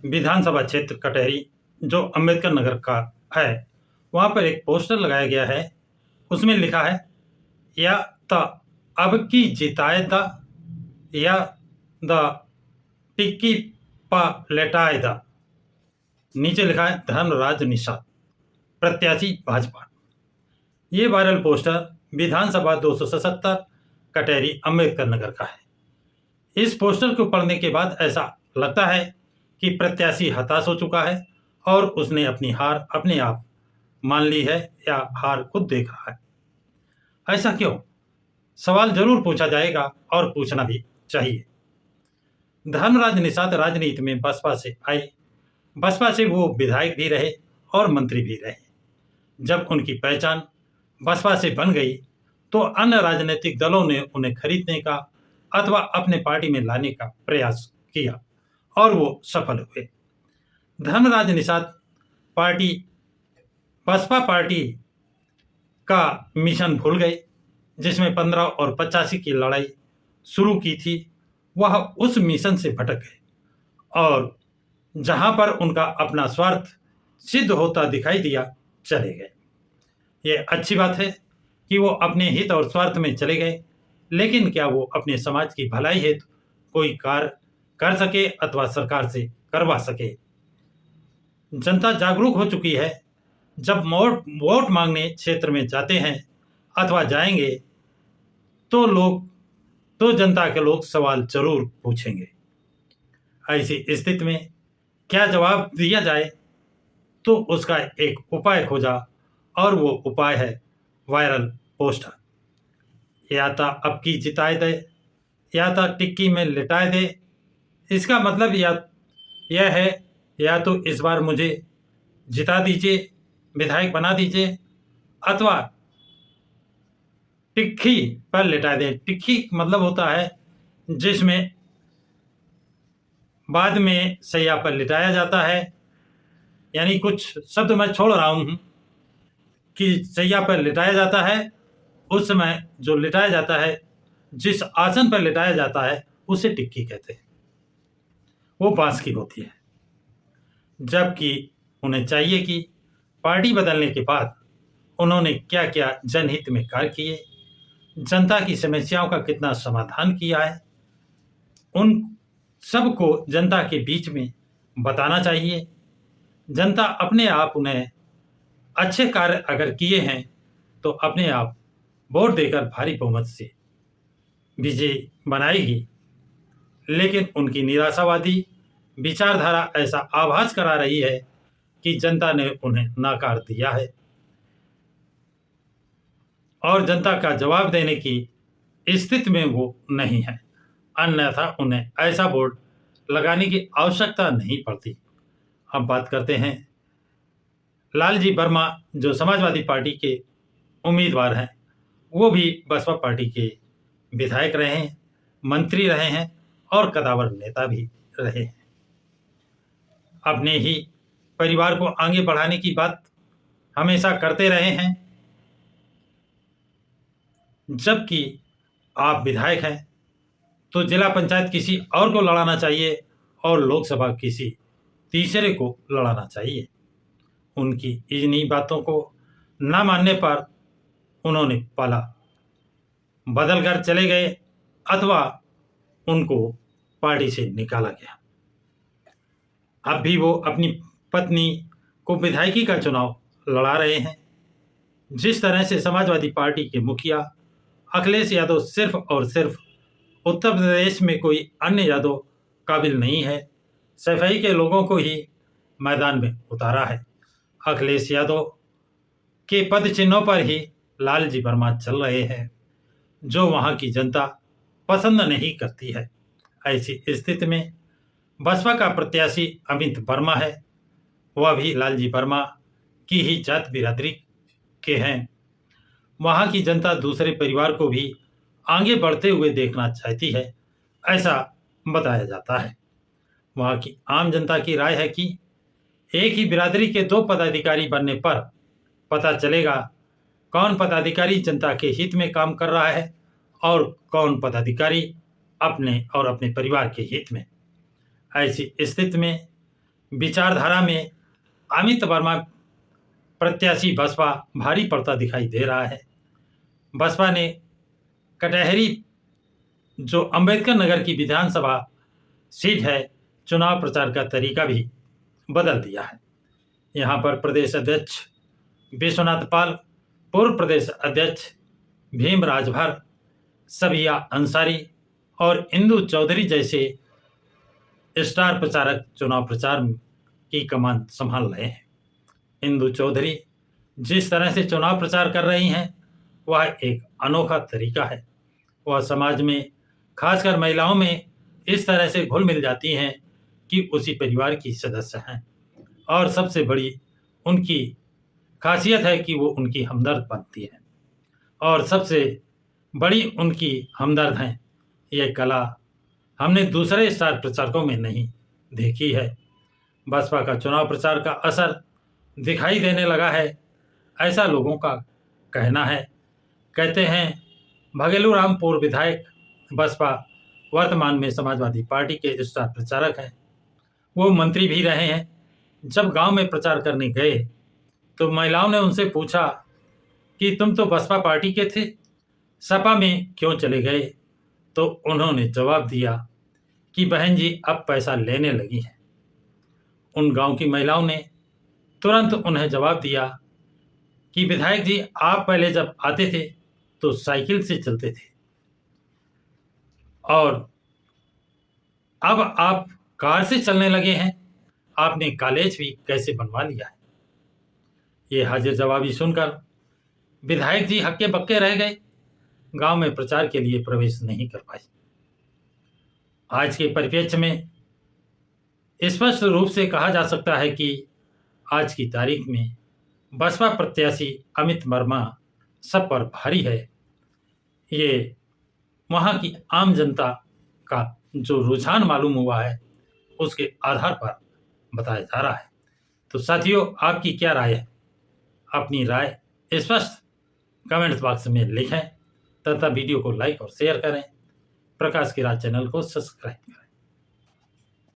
विधानसभा क्षेत्र कटहरी जो अंबेडकर नगर का है, वहाँ पर एक पोस्टर लगाया गया है। उसमें लिखा है या त अब की जिताए द या द टिक्की पा लेटाए द। नीचे लिखा है धर्मराज निषाद, प्रत्याशी भाजपा। ये वायरल पोस्टर विधानसभा 277 कटहरी अंबेडकर नगर का है। इस पोस्टर को पढ़ने के बाद ऐसा लगता है कि प्रत्याशी हताश हो चुका है और उसने अपनी हार अपने आप मान ली है या हार खुद देख रहा है। ऐसा क्यों? सवाल जरूर पूछा जाएगा और पूछना भी चाहिए। धर्मराज निषाद राजनीति में बसपा से आए। बसपा से वो विधायक भी रहे और मंत्री भी रहे। जब उनकी पहचान बसपा से बन गई तो अन्य राजनीतिक दलों ने उन्हें खरीदने का अथवा अपने पार्टी में लाने का प्रयास किया और वो सफल हुए। धर्मराज निषाद पार्टी बसपा पार्टी का मिशन भूल गए, जिसमें 15 और 85 की लड़ाई शुरू की थी। वह उस मिशन से भटक गए और जहां पर उनका अपना स्वार्थ सिद्ध होता दिखाई दिया, चले गए। ये अच्छी बात है कि वो अपने हित और स्वार्थ में चले गए, लेकिन क्या वो अपने समाज की भलाई हेतु कोई कार्य कर सके अथवा सरकार से करवा सके? जनता जागरूक हो चुकी है। जब वोट मांगने क्षेत्र में जाते हैं अथवा जाएंगे तो जनता के लोग सवाल जरूर पूछेंगे। ऐसी स्थिति में क्या जवाब दिया जाए, तो उसका एक उपाय खोजा और वो उपाय है वायरल पोस्टर। या तो अब की जिताए दे या तो टिक्की में लिटाए दे। इसका मतलब यह है या तो इस बार मुझे जिता दीजिए, विधायक बना दीजिए, अथवा टिक्की पर लिटा दे। टिक्की मतलब होता है जिसमें बाद में सैया पर लिटाया जाता है। यानी कुछ शब्द मैं छोड़ रहा हूं कि सैया पर लिटाया जाता है। उस समय जो लिटाया जाता है, जिस आसन पर लिटाया जाता है, उसे टिक्की कहते हैं। वो बांस की होती है। जबकि उन्हें चाहिए कि पार्टी बदलने के बाद उन्होंने क्या क्या जनहित में कार्य किए, जनता की समस्याओं का कितना समाधान किया है, उन सबको जनता के बीच में बताना चाहिए। जनता अपने आप उन्हें अच्छे कार्य अगर किए हैं तो अपने आप वोट देकर भारी बहुमत से विजय बनाएगी। लेकिन उनकी निराशावादी विचारधारा ऐसा आभास करा रही है कि जनता ने उन्हें नकार दिया है और जनता का जवाब देने की स्थिति में वो नहीं है। अन्यथा उन्हें ऐसा वोट लगाने की आवश्यकता नहीं पड़ती। अब बात करते हैं लालजी वर्मा, जो समाजवादी पार्टी के उम्मीदवार हैं। वो भी बसपा पार्टी के विधायक रहे हैं, मंत्री रहे हैं और कदावर नेता भी रहे हैं। अपने ही परिवार को आगे बढ़ाने की बात हमेशा करते रहे हैं। जबकि आप विधायक हैं तो जिला पंचायत किसी और को लड़ाना चाहिए और लोकसभा किसी तीसरे को लड़ाना चाहिए। उनकी इन्हीं बातों को न मानने पर उन्होंने पाला बदल कर चले गए अथवा उनको पार्टी से निकाला गया। अब भी वो अपनी पत्नी को विधायकी का चुनाव लड़ा रहे हैं। जिस तरह से समाजवादी पार्टी के मुखिया अखिलेश यादव सिर्फ और सिर्फ उत्तर प्रदेश में कोई अन्य यादव काबिल नहीं है, सफाई के लोगों को ही मैदान में उतारा है। अखिलेश यादव के पद चिन्हों पर ही लालजी वर्मा चल रहे हैं, जो वहां की जनता पसंद नहीं करती है। ऐसी स्थिति में बसपा का प्रत्याशी अमित वर्मा है। वह भी लालजी वर्मा की ही जात बिरादरी के हैं। वहां की जनता दूसरे परिवार को भी आगे बढ़ते हुए देखना चाहती है, ऐसा बताया जाता है। वहां की आम जनता की राय है कि एक ही बिरादरी के 2 पदाधिकारी बनने पर पता चलेगा कौन पदाधिकारी जनता के हित में काम कर रहा है और कौन पदाधिकारी अपने और अपने परिवार के हित में। ऐसी स्थिति में विचारधारा में अमित वर्मा प्रत्याशी बसपा भारी पड़ता दिखाई दे रहा है। बसपा ने कटहरी जो अंबेडकर नगर की विधानसभा सीट है, चुनाव प्रचार का तरीका भी बदल दिया है। यहाँ पर प्रदेश अध्यक्ष विश्वनाथ पाल, पूर्व प्रदेश अध्यक्ष भीम राजभर, सबिया अंसारी और इंदु चौधरी जैसे स्टार प्रचारक चुनाव प्रचार की कमान संभाल रहे हैं। इंदु चौधरी जिस तरह से चुनाव प्रचार कर रही हैं वह एक अनोखा तरीका है। वह समाज में खासकर महिलाओं में इस तरह से घुल मिल जाती हैं कि उसी परिवार की सदस्य हैं, और सबसे बड़ी उनकी खासियत है कि वो उनकी हमदर्द बनती है, और सबसे बड़ी उनकी हमदर्द हैं। ये कला हमने दूसरे स्टार प्रचारकों में नहीं देखी है। बसपा का चुनाव प्रचार का असर दिखाई देने लगा है, ऐसा लोगों का कहना है। कहते हैं भगेलू राम पूर्व विधायक, बसपा वर्तमान में समाजवादी पार्टी के स्टार प्रचारक हैं। वो मंत्री भी रहे हैं। जब गांव में प्रचार करने गए तो महिलाओं ने उनसे पूछा कि तुम तो बसपा पार्टी के थे, सपा में क्यों चले गए? तो उन्होंने जवाब दिया कि बहन जी अब पैसा लेने लगी हैं। उन गांव की महिलाओं ने तुरंत उन्हें जवाब दिया कि विधायक जी आप पहले जब आते थे तो साइकिल से चलते थे, और अब आप कार से चलने लगे हैं। आपने कॉलेज भी कैसे बनवा लिया है? ये हाजिर जवाबी सुनकर विधायक जी हक्के बक्के रह गए, गांव में प्रचार के लिए प्रवेश नहीं कर पाए। आज के परिप्रेक्ष्य में स्पष्ट रूप से कहा जा सकता है कि आज की तारीख में बसपा प्रत्याशी अमित वर्मा सब पर भारी है। ये वहाँ की आम जनता का जो रुझान मालूम हुआ है उसके आधार पर बताया जा रहा है। तो साथियों, आपकी क्या राय है? अपनी राय स्पष्ट कमेंट्स बॉक्स में लिखें तथा वीडियो को लाइक और शेयर करें। प्रकाश की राज चैनल को सब्सक्राइब करें।